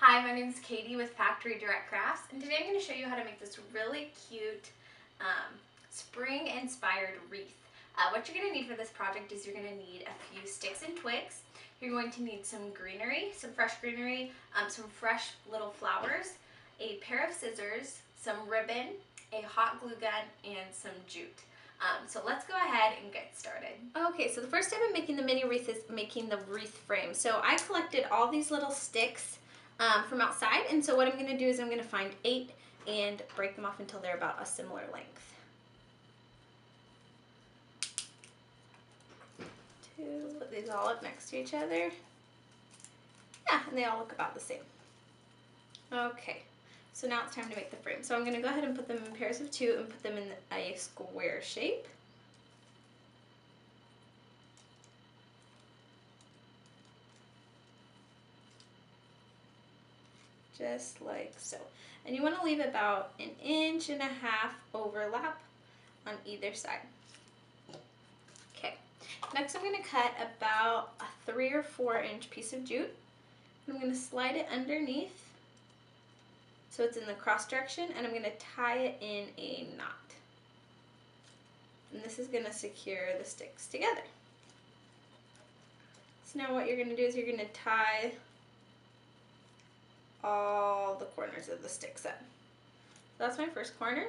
Hi, my name is Katie with Factory Direct Crafts, and today I'm going to show you how to make this really cute spring-inspired wreath. What you're going to need for this project is you're going to need a few sticks and twigs. You're going to need some greenery, some fresh greenery, some fresh little flowers, a pair of scissors, some ribbon, a hot glue gun, and some jute. So let's go ahead and get started. Okay, so the first step in making the mini wreath is making the wreath frame. So I collected all these little sticks from outside, and so what I'm going to do is I'm going to find 8 and break them off until they're about a similar length. 2, put these all up next to each other. Yeah, and they all look about the same. Okay, so now it's time to make the frame. So I'm going to go ahead and put them in pairs of 2 and put them in a square shape. Just like so. And you want to leave about 1.5 inches overlap on either side. Okay, next I'm going to cut about a 3 or 4 inch piece of jute. I'm going to slide it underneath so it's in the cross direction, and I'm going to tie it in a knot. And this is going to secure the sticks together. So now what you're going to do is you're going to tie all the corners of the sticks up. That's my first corner.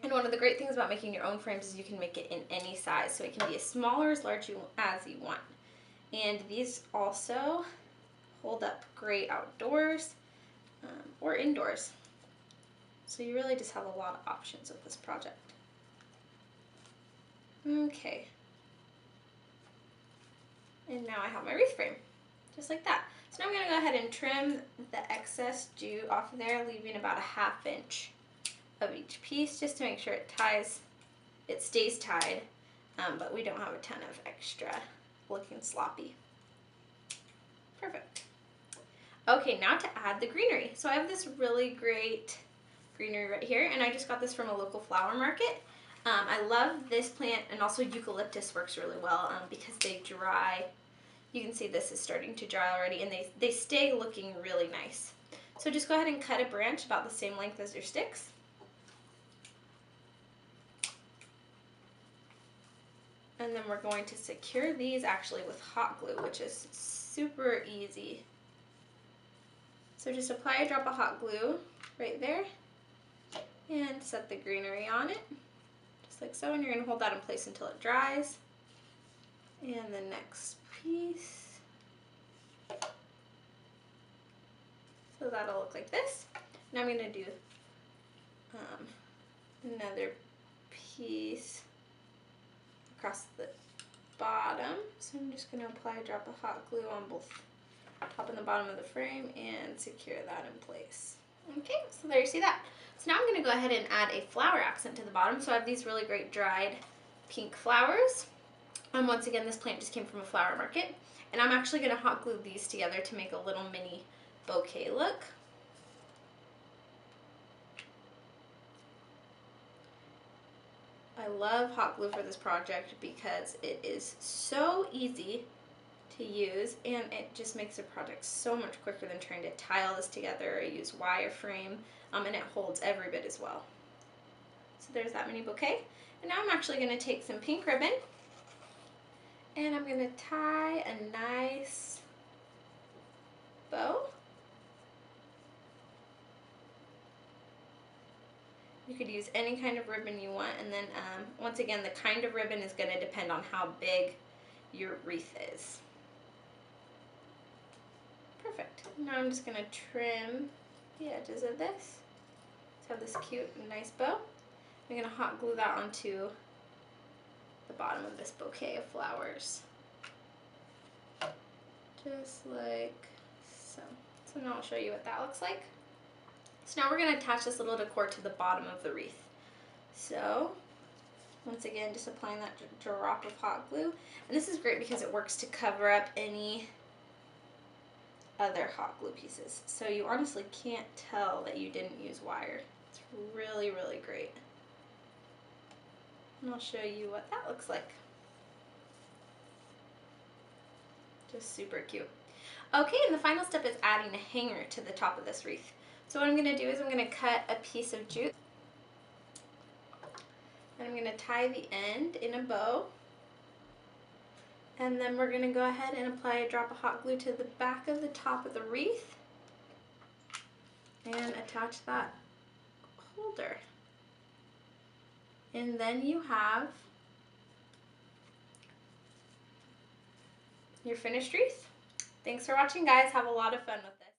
And one of the great things about making your own frames is you can make it in any size, so it can be as small or as large as you want. And these also hold up great outdoors or indoors. So you really just have a lot of options with this project. Okay. And now I have my wreath frame, just like that. So now I'm going to go ahead and trim the excess jute off of there, leaving about a 1/2 inch of each piece, just to make sure it stays tied, but we don't have a ton of extra looking sloppy. Perfect. Okay, now to add the greenery. So I have this really great greenery right here, and I just got this from a local flower market. I love this plant, and also eucalyptus works really well because they dry. You can see this is starting to dry already, and they stay looking really nice. So just go ahead and cut a branch about the same length as your sticks. And then we're going to secure these actually with hot glue, which is super easy. So just apply a drop of hot glue right there and set the greenery on it, just like so, and you're going to hold that in place until it dries. And the next piece, so that'll look like this. Now I'm going to do another piece across the bottom. So I'm just going to apply a drop of hot glue on both top and the bottom of the frame and secure that in place. Okay, so there you see that. So now I'm going to go ahead and add a flower accent to the bottom. So I have these really great dried pink flowers. And once again, this plant just came from a flower market. And I'm actually going to hot glue these together to make a little mini bouquet look. I love hot glue for this project because it is so easy to use, and it just makes the project so much quicker than trying to tile this together or use wireframe, and it holds every bit as well. So there's that mini bouquet. And now I'm actually going to take some pink ribbon, and I'm going to tie a nice bow. You could use any kind of ribbon you want, and then once again, the kind of ribbon is going to depend on how big your wreath is. Perfect. Now I'm just going to trim the edges of this to have this cute and nice bow. I'm going to hot glue that onto the bottom of this bouquet of flowers. Just like so. So now I'll show you what that looks like. So now we're going to attach this little decor to the bottom of the wreath. So once again, just applying that drop of hot glue. And this is great because it works to cover up any other hot glue pieces. So you honestly can't tell that you didn't use wire. It's really, really great. And I'll show you what that looks like. Just super cute. Okay, and the final step is adding a hanger to the top of this wreath. So what I'm going to do is I'm going to cut a piece of jute, and I'm going to tie the end in a bow, and then we're going to go ahead and apply a drop of hot glue to the back of the top of the wreath and attach that holder. And then you have your finished wreath. Thanks for watching, guys. Have a lot of fun with it.